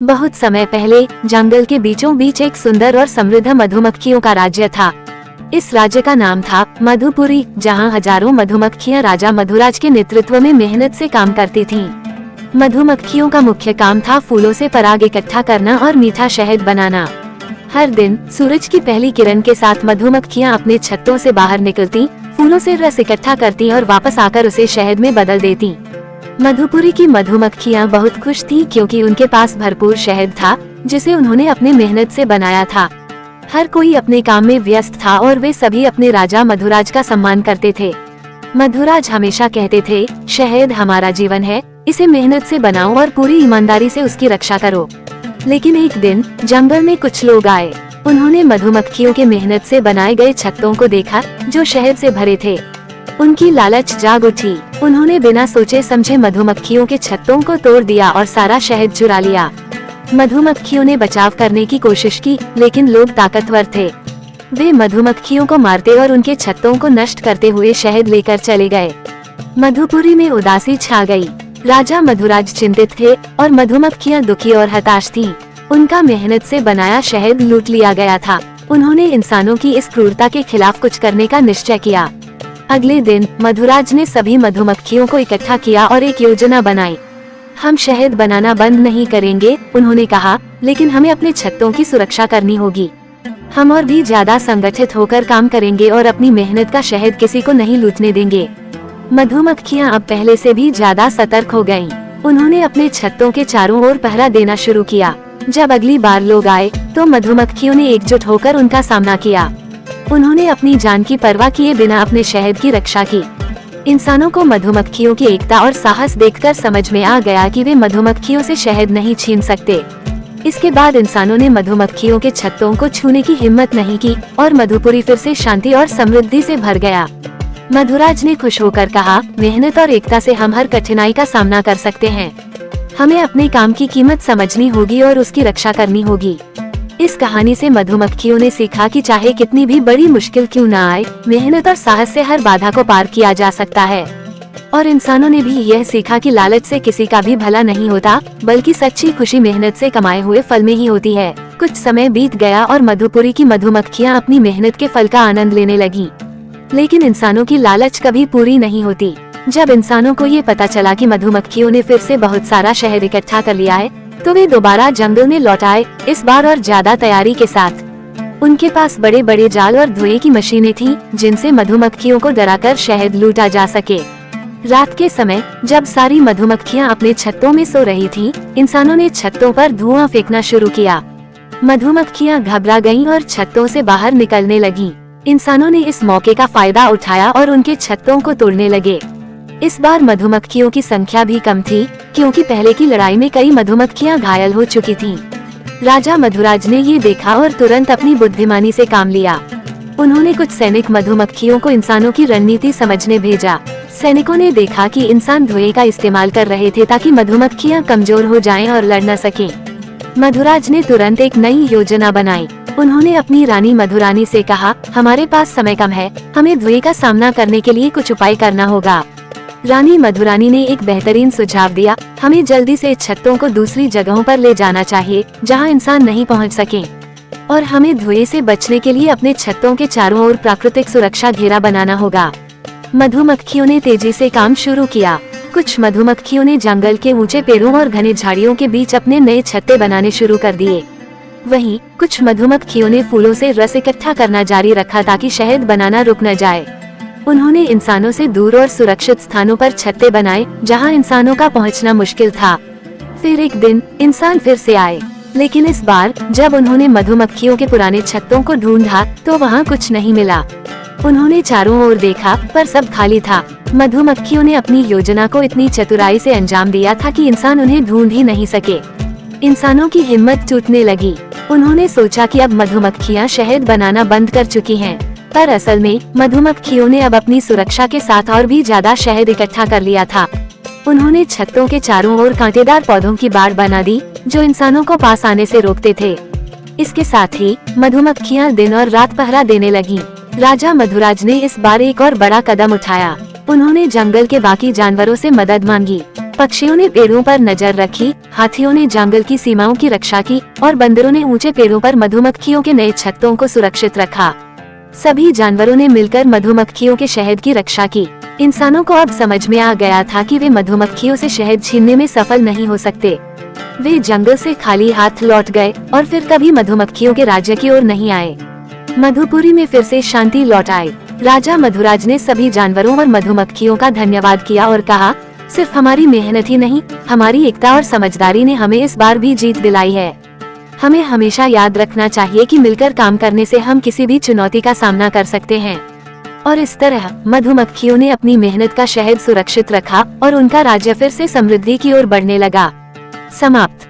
बहुत समय पहले जंगल के बीचों बीच एक सुंदर और समृद्ध मधुमक्खियों का राज्य था। इस राज्य का नाम था मधुपुरी, जहां हजारों मधुमक्खियां राजा मधुराज के नेतृत्व में मेहनत से काम करती थीं। मधुमक्खियों का मुख्य काम था फूलों से पराग इकट्ठा करना और मीठा शहद बनाना। हर दिन सूरज की पहली किरण के साथ मधुमक्खियां अपने छत्तों से बाहर निकलती, फूलों से रस इकट्ठा करती और वापस आकर उसे शहद में बदल देती। मधुपुरी की मधुमक्खियां बहुत खुश थीं क्योंकि उनके पास भरपूर शहद था, जिसे उन्होंने अपने मेहनत से बनाया था। हर कोई अपने काम में व्यस्त था और वे सभी अपने राजा मधुराज का सम्मान करते थे। मधुराज हमेशा कहते थे, शहद हमारा जीवन है, इसे मेहनत से बनाओ और पूरी ईमानदारी से उसकी रक्षा करो। लेकिन एक दिन जंगल में कुछ लोग आए। उन्होंने मधुमक्खियों के मेहनत से बनाए गए छत्तों को देखा, जो शहद से भरे थे। उनकी लालच जाग उठी। उन्होंने बिना सोचे समझे मधुमक्खियों के छत्तों को तोड़ दिया और सारा शहद चुरा लिया। मधुमक्खियों ने बचाव करने की कोशिश की, लेकिन लोग ताकतवर थे। वे मधुमक्खियों को मारते और उनके छत्तों को नष्ट करते हुए शहद लेकर चले गए। मधुपुरी में उदासी छा गई। राजा मधुराज चिंतित थे और मधुमक्खियां दुखी और हताश थीं। उनका मेहनत से बनाया शहद लूट लिया गया था। उन्होंने इंसानों की इस क्रूरता के खिलाफ कुछ करने का निश्चय किया। अगले दिन मधुराज ने सभी मधुमक्खियों को इकट्ठा किया और एक योजना बनाई। हम शहद बनाना बंद नहीं करेंगे, उन्होंने कहा, लेकिन हमें अपने छत्तों की सुरक्षा करनी होगी। हम और भी ज्यादा संगठित होकर काम करेंगे और अपनी मेहनत का शहद किसी को नहीं लूटने देंगे। मधुमक्खियां अब पहले से भी ज्यादा सतर्क हो गयीं। उन्होंने अपने छत्तों के चारों ओर पहरा देना शुरू किया। जब अगली बार लोग आए तो मधुमक्खियों ने एकजुट होकर उनका सामना किया। उन्होंने अपनी जान की परवाह किए बिना अपने शहद की रक्षा की। इंसानों को मधुमक्खियों की एकता और साहस देखकर समझ में आ गया कि वे मधुमक्खियों से शहद नहीं छीन सकते। इसके बाद इंसानों ने मधुमक्खियों के छत्तों को छूने की हिम्मत नहीं की और मधुपुरी फिर से शांति और समृद्धि से भर गया। मधुराज ने खुश होकर कहा, मेहनत और एकता से हम हर कठिनाई का सामना कर सकते हैं। हमें अपने काम की कीमत समझनी होगी और उसकी रक्षा करनी होगी। इस कहानी से मधुमक्खियों ने सीखा कि चाहे कितनी भी बड़ी मुश्किल क्यों न आए, मेहनत और साहस से हर बाधा को पार किया जा सकता है। और इंसानों ने भी यह सीखा कि लालच से किसी का भी भला नहीं होता, बल्कि सच्ची खुशी मेहनत से कमाए हुए फल में ही होती है। कुछ समय बीत गया और मधुपुरी की मधुमक्खियां अपनी मेहनत के फल का आनंद लेने लगीं। लेकिन इंसानों की लालच कभी पूरी नहीं होती। जब इंसानों को ये पता चला कि मधुमक्खियों ने फिर से बहुत सारा शहद इकट्ठा कर लिया है, तो वे दोबारा जंगल में लौट आए, इस बार और ज्यादा तैयारी के साथ। उनके पास बड़े बड़े जाल और धुएं की मशीनें थीं, जिनसे मधुमक्खियों को डराकर शहद लूटा जा सके। रात के समय जब सारी मधुमक्खियां अपने छत्तों में सो रही थीं, इंसानों ने छत्तों पर धुआं फेंकना शुरू किया। मधुमक्खियां घबरा गईं और छत्तों से बाहर निकलने लगीं। इंसानों ने इस मौके का फायदा उठाया और उनके छत्तों को तोड़ने लगे। इस बार मधुमक्खियों की संख्या भी कम थी, क्योंकि पहले की लड़ाई में कई मधुमक्खियां घायल हो चुकी थीं। राजा मधुराज ने ये देखा और तुरंत अपनी बुद्धिमानी से काम लिया। उन्होंने कुछ सैनिक मधुमक्खियों को इंसानों की रणनीति समझने भेजा। सैनिकों ने देखा कि इंसान धुएं का इस्तेमाल कर रहे थे ताकि मधुमक्खियां कमजोर हो जाएं और लड़ न सकें। मधुराज ने तुरंत एक नई योजना बनाई। उन्होंने अपनी रानी मधुरानी से कहा, हमारे पास समय कम है, हमें धुएं का सामना करने के लिए कुछ उपाय करना होगा। रानी मधुरानी ने एक बेहतरीन सुझाव दिया, हमें जल्दी से छत्तों को दूसरी जगहों पर ले जाना चाहिए जहां इंसान नहीं पहुंच सके, और हमें धुएं से बचने के लिए अपने छत्तों के चारों ओर प्राकृतिक सुरक्षा घेरा बनाना होगा। मधुमक्खियों ने तेजी से काम शुरू किया। कुछ मधुमक्खियों ने जंगल के ऊंचे पेड़ों और घने झाड़ियों के बीच अपने नए छत्ते बनाने शुरू कर दिए। वहीं कुछ मधुमक्खियों ने फूलों से रस इकट्ठा करना जारी रखा ताकि शहद बनाना रुक न जाए। उन्होंने इंसानों से दूर और सुरक्षित स्थानों पर छत्ते बनाए जहां इंसानों का पहुंचना मुश्किल था। फिर एक दिन इंसान फिर से आए, लेकिन इस बार जब उन्होंने मधुमक्खियों के पुराने छत्तों को ढूंढा तो वहां कुछ नहीं मिला। उन्होंने चारों ओर देखा, पर सब खाली था। मधुमक्खियों ने अपनी योजना को इतनी चतुराई से अंजाम दिया था कि इंसान उन्हें ढूंढ ही नहीं सके। इंसानों की हिम्मत टूटने लगी। उन्होंने सोचा कि अब मधुमक्खियां शहद बनाना बंद कर चुकी हैं, पर असल में मधुमक्खियों ने अब अपनी सुरक्षा के साथ और भी ज्यादा शहद इकट्ठा कर लिया था। उन्होंने छत्तों के चारों ओर कांटेदार पौधों की बाड़ बना दी, जो इंसानों को पास आने से रोकते थे। इसके साथ ही मधुमक्खियां दिन और रात पहरा देने लगीं। राजा मधुराज ने इस बार एक और बड़ा कदम उठाया। उन्होंने जंगल के बाकी जानवरों से मदद मांगी। पक्षियों ने पेड़ों पर नजर रखी, हाथियों ने जंगल की सीमाओं की रक्षा की और बंदरों ने ऊंचे पेड़ों पर मधुमक्खियों के नए छत्तों को सुरक्षित रखा। सभी जानवरों ने मिलकर मधुमक्खियों के शहद की रक्षा की। इंसानों को अब समझ में आ गया था कि वे मधुमक्खियों से शहद छीनने में सफल नहीं हो सकते। वे जंगल से खाली हाथ लौट गए और फिर कभी मधुमक्खियों के राज्य की ओर नहीं आए। मधुपुरी में फिर से शांति लौट आई। राजा मधुराज ने सभी जानवरों और मधुमक्खियों का धन्यवाद किया और कहा, सिर्फ हमारी मेहनत ही नहीं, हमारी एकता और समझदारी ने हमें इस बार भी जीत दिलाई है। हमें हमेशा याद रखना चाहिए कि मिलकर काम करने से हम किसी भी चुनौती का सामना कर सकते हैं। और इस तरह मधुमक्खियों ने अपनी मेहनत का शहद सुरक्षित रखा और उनका राज्य फिर से समृद्धि की ओर बढ़ने लगा। समाप्त।